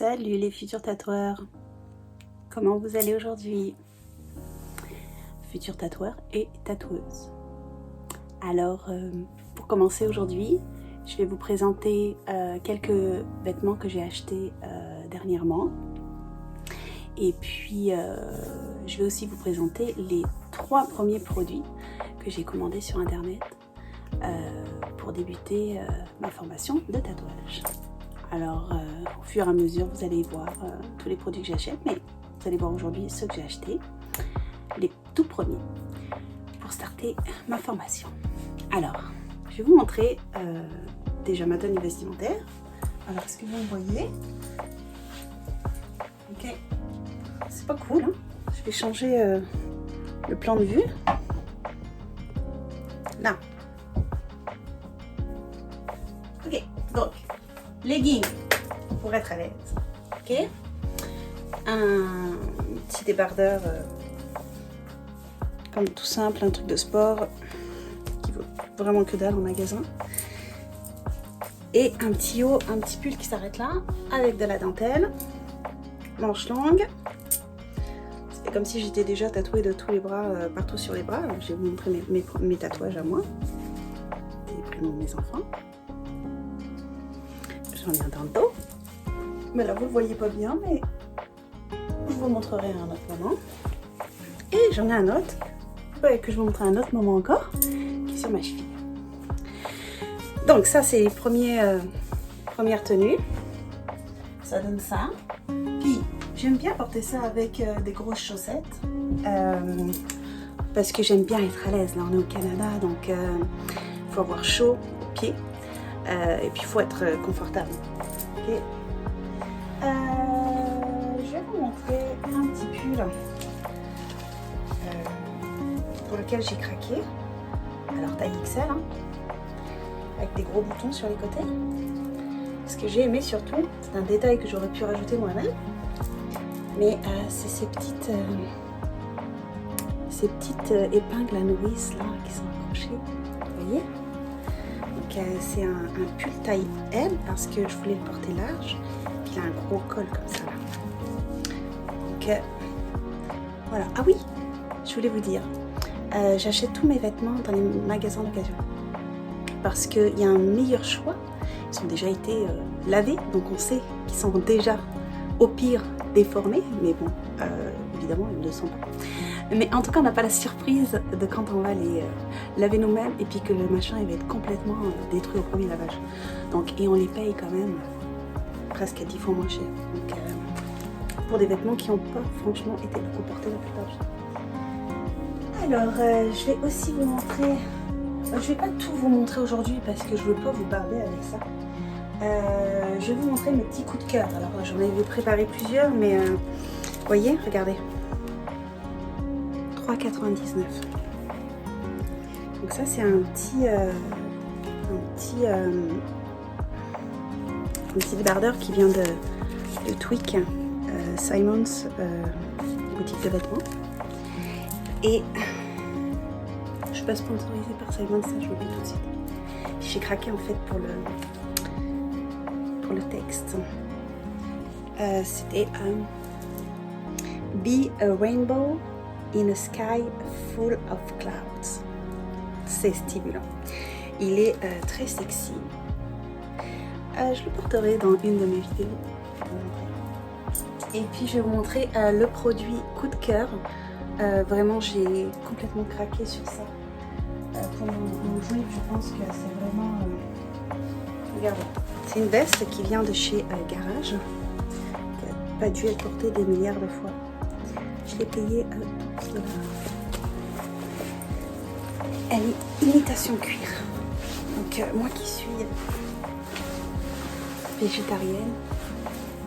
Salut les futurs tatoueurs, comment vous allez aujourd'hui? Futurs tatoueurs et tatoueuses. Alors pour commencer aujourd'hui, je vais vous présenter quelques vêtements que j'ai achetés dernièrement. Et puis je vais aussi vous présenter les 3 premiers produits que j'ai commandés sur internet pour débuter ma formation de tatouage. Alors au fur et à mesure vous allez voir tous les produits que j'achète, mais vous allez voir aujourd'hui ceux que j'ai achetés, les tout premiers, pour starter ma formation. Alors je vais vous montrer déjà ma tenue vestimentaire. Alors est-ce que vous me voyez? Ok, c'est pas cool hein. Je vais changer le plan de vue. Là. Ok, donc leggings pour être à l'aise. Ok, un petit débardeur comme tout simple, un truc de sport qui vaut vraiment que dalle en magasin. Et un petit haut, un petit pull qui s'arrête là avec de la dentelle, manche longue. C'est comme si j'étais déjà tatouée de tous les bras, partout sur les bras. Je vais vous montrer mes tatouages à moi, les prénoms de mes enfants. J'en ai un dans le dos, mais là vous le voyez pas bien, mais je vous montrerai à un autre moment. Et j'en ai un autre, que je vous montrerai à un autre moment encore, qui est sur ma cheville. Donc ça c'est les premières tenues, ça donne ça. Puis j'aime bien porter ça avec des grosses chaussettes, parce que j'aime bien être à l'aise. Là on est au Canada, donc il faut avoir chaud aux pieds. Et puis il faut être confortable. Okay. Je vais vous montrer un petit pull pour lequel j'ai craqué. Alors taille XL, hein, avec des gros boutons sur les côtés. Ce que j'ai aimé surtout, c'est un détail que j'aurais pu rajouter moi-même, mais c'est ces petites épingles à nourrice là qui sont accrochées. Vous voyez? C'est un pull taille M parce que je voulais le porter large. Puis il a un gros col comme ça là. Donc voilà. Ah oui, je voulais vous dire, j'achète tous mes vêtements dans les magasins d'occasion parce qu'il y a un meilleur choix. Ils ont déjà été lavés, donc on sait qu'ils sont déjà au pire déformés, mais bon, évidemment ils ne le sont pas. Mais en tout cas on n'a pas la surprise de quand on va les laver nous-mêmes et puis que le machin il va être complètement détruit au premier lavage. Donc, et on les paye quand même presque à 10 fois moins cher. Donc pour des vêtements qui n'ont pas franchement été beaucoup portés la plupart du temps. Alors je vais aussi vous montrer, je vais pas tout vous montrer aujourd'hui parce que je veux pas vous barber avec ça. Je vais vous montrer mes petits coups de cœur. Alors j'en avais préparé plusieurs, mais vous voyez, regardez. 3,99. Donc ça c'est un petit débardeur qui vient de Tweek, Simons, boutique de vêtements. Et je suis pas sponsorisée par Simons, ça je vous le dis tout de suite. J'ai craqué en fait pour le texte. C'était Be a Rainbow in a sky full of clouds. C'est stimulant. Il est très sexy. Je le porterai dans une de mes vidéos. Et puis je vais vous montrer le produit coup de cœur. Vraiment j'ai complètement craqué sur ça. Pour mon juif, je pense que c'est vraiment... Regardez. C'est une veste qui vient de chez Garage. Qui n'a pas dû être portée des milliards de fois. Je l'ai payée à 12 $. Elle est imitation cuir. Donc moi qui suis végétarienne,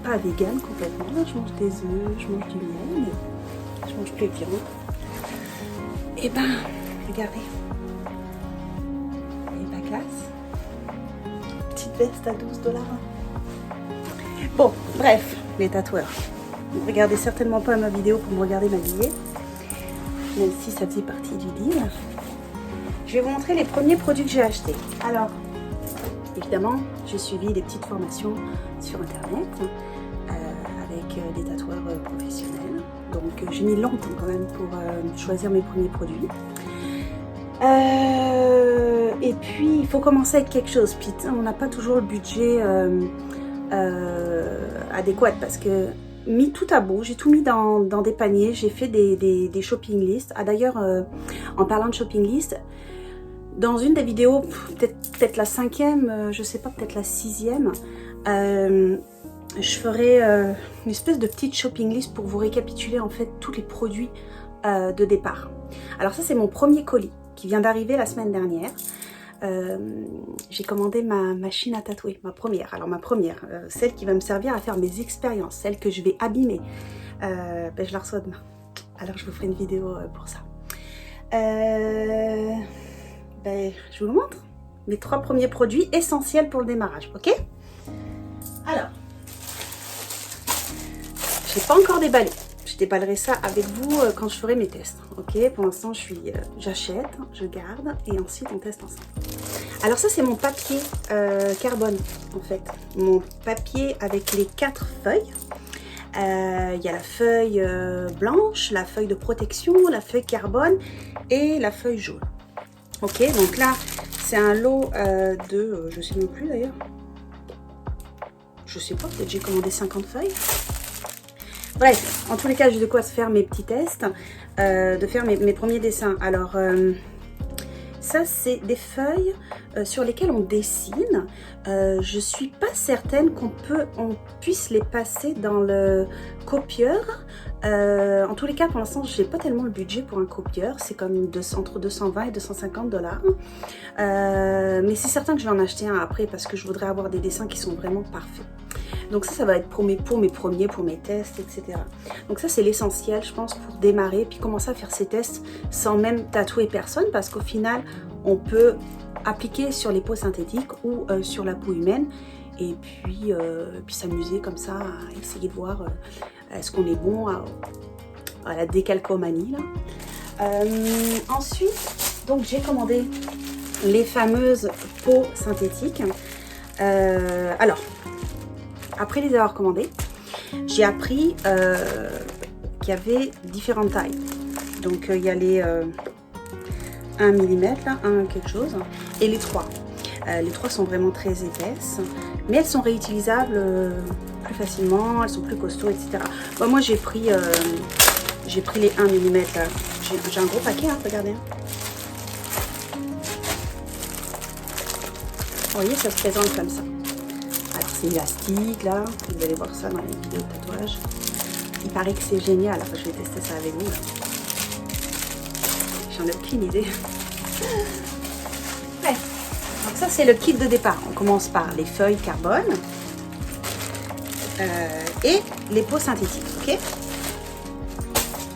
pas végane complètement, là, je mange des œufs, je mange du miel, mais je mange plus de viande. Et ben, regardez, elle est pas classe. Petite veste à 12 $. Bon, bref, les tatoueurs. Ne regardez certainement pas ma vidéo pour me regarder m'habiller, même si ça faisait partie du deal. Je vais vous montrer les premiers produits que j'ai achetés. Alors, évidemment, j'ai suivi des petites formations sur internet des tatoueurs professionnels. Donc j'ai mis longtemps quand même pour choisir mes premiers produits. Et puis il faut commencer avec quelque chose. Puis on n'a pas toujours le budget adéquat parce que mis tout à bout, j'ai tout mis dans des paniers, j'ai fait des shopping lists. Ah d'ailleurs, en parlant de shopping list, dans une des vidéos, peut-être la 5e, je sais pas, peut-être la 6e, je ferai une espèce de petite shopping list pour vous récapituler en fait tous les produits de départ. Alors ça c'est mon premier colis qui vient d'arriver la semaine dernière. J'ai commandé ma machine à tatouer, ma première. Alors ma première, celle qui va me servir à faire mes expériences, celle que je vais abîmer. Je la reçois demain. Alors je vous ferai une vidéo pour ça. Je vous le montre. Mes 3 premiers produits essentiels pour le démarrage, ok? Alors, j'ai pas encore déballé. Je déballerai ça avec vous quand je ferai mes tests, ok? Pour l'instant, j'achète, je garde et ensuite on teste ensemble. Alors ça, c'est mon papier carbone, en fait. Mon papier avec les 4 feuilles. Il y a la feuille blanche, la feuille de protection, la feuille carbone et la feuille jaune. Ok, donc là, c'est un lot de... je sais même plus d'ailleurs. Je sais pas, peut-être j'ai commandé 50 feuilles. Bref, en tous les cas, j'ai de quoi faire mes petits tests, de faire mes premiers dessins. Alors, ça, c'est des feuilles sur lesquelles on dessine. Je suis pas certaine qu'on puisse les passer dans le copieur. En tous les cas, pour l'instant, j'ai pas tellement le budget pour un copieur. C'est comme entre 220 et 250 $. Mais c'est certain que je vais en acheter un après parce que je voudrais avoir des dessins qui sont vraiment parfaits. Donc ça va être pour mes premiers, pour mes tests, etc. Donc ça, c'est l'essentiel, je pense, pour démarrer, puis commencer à faire ces tests sans même tatouer personne, parce qu'au final, on peut appliquer sur les peaux synthétiques ou sur la peau humaine, et puis s'amuser comme ça, à essayer de voir est-ce qu'on est bon à la décalcomanie, là. Ensuite, donc j'ai commandé les fameuses peaux synthétiques. Alors, après les avoir commandées, j'ai appris qu'il y avait différentes tailles. Donc il y a les 1 mm, là, 1 quelque chose, et les 3. Les 3 sont vraiment très épaisses, mais elles sont réutilisables plus facilement, elles sont plus costauds, etc. Bon, moi j'ai pris les 1 mm là. J'ai un gros paquet, hein, regardez. Vous voyez, ça se présente comme ça. Alors c'est élastique là, vous allez voir ça dans les vidéos de tatouage. Il paraît que c'est génial, alors je vais tester ça avec vous. J'en ai aucune idée. Ouais. Donc ça c'est le kit de départ. On commence par les feuilles carbone et les peaux synthétiques, ok?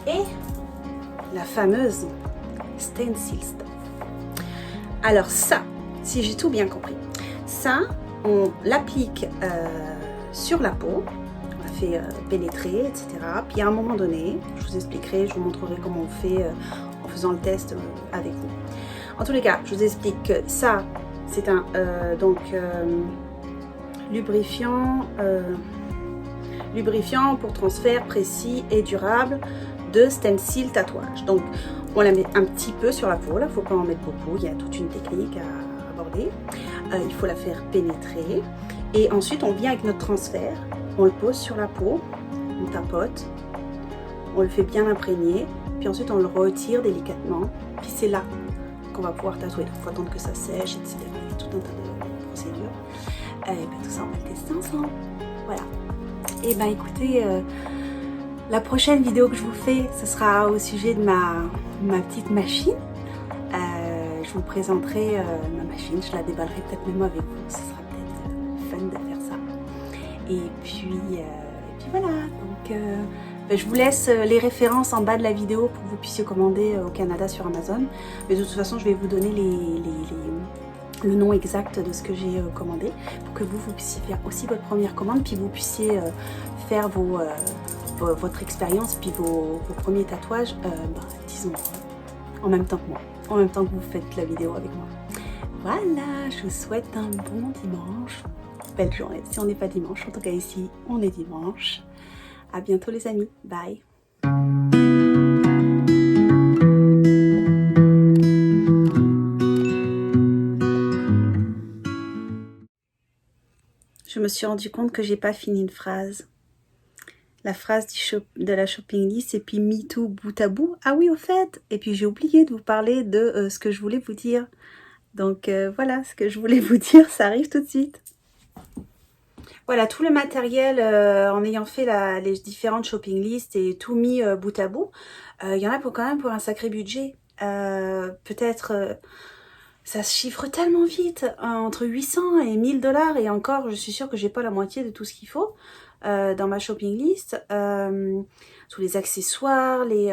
Et la fameuse stencil stuff. Alors ça, si j'ai tout bien compris, ça on l'applique sur la peau, on la fait pénétrer, etc. Puis à un moment donné, je vous expliquerai, je vous montrerai comment on fait en faisant le test avec vous. En tous les cas, je vous explique que ça, c'est un lubrifiant pour transfert précis et durable de stencil tatouage. Donc on la met un petit peu sur la peau, là, il ne faut pas en mettre beaucoup, il y a toute une technique à aborder. Il faut la faire pénétrer et ensuite on vient avec notre transfert, on le pose sur la peau, on tapote, on le fait bien imprégner, puis ensuite on le retire délicatement, puis c'est là qu'on va pouvoir tatouer. Il faut attendre que ça sèche, etc. Il y a tout un tas de procédures. Et bien tout ça on va le tester ensemble. Voilà. Et ben écoutez, la prochaine vidéo que je vous fais, ce sera au sujet de ma petite machine. Je vous présenterai ma machine, je la déballerai peut-être même avec vous, ce sera peut-être fun de faire ça. Et puis voilà, donc je vous laisse les références en bas de la vidéo pour que vous puissiez commander au Canada sur Amazon. Mais de toute façon, je vais vous donner le nom exact de ce que j'ai commandé pour que vous puissiez faire aussi votre première commande, puis vous puissiez faire votre expérience, puis vos premiers tatouages, disons, en même temps que moi. En même temps que vous faites la vidéo avec moi. Voilà, je vous souhaite un bon dimanche, belle journée si on n'est pas dimanche, en tout cas ici on est dimanche. À bientôt les amis, bye. Je me suis rendu compte que j'ai pas fini une phrase. La phrase de la shopping list et puis me too bout à bout. Ah oui, au fait. Et puis j'ai oublié de vous parler de ce que je voulais vous dire. Donc voilà, ce que je voulais vous dire, ça arrive tout de suite. Voilà, tout le matériel, en ayant fait les différentes shopping lists et tout mis bout à bout, il y en a quand même pour un sacré budget. Peut-être... ça se chiffre tellement vite, entre 800 et 1000 $, et encore, je suis sûre que j'ai pas la moitié de tout ce qu'il faut dans ma shopping list. Tous les accessoires, les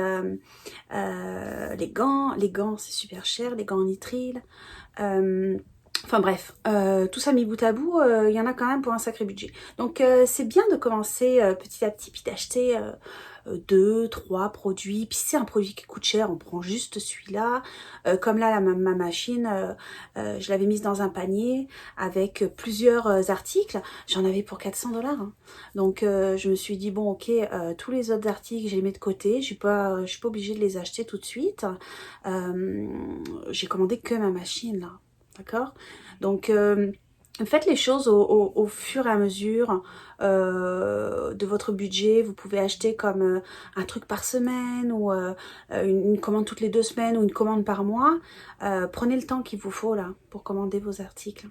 gants c'est super cher, les gants en nitrile. Enfin bref, tout ça mis bout à bout, il y en a quand même pour un sacré budget. Donc c'est bien de commencer petit à petit, puis d'acheter 2, 3 produits. Puis si c'est un produit qui coûte cher, on prend juste celui-là. Comme là, ma machine, je l'avais mise dans un panier avec plusieurs articles. J'en avais pour 400 $. Hein. Donc je me suis dit, bon ok, tous les autres articles, je les mets de côté. Je suis pas obligée de les acheter tout de suite. J'ai commandé que ma machine là. D'accord? Donc, faites les choses au fur et à mesure de votre budget. Vous pouvez acheter comme un truc par semaine ou une commande toutes les 2 semaines ou une commande par mois. Prenez le temps qu'il vous faut là pour commander vos articles.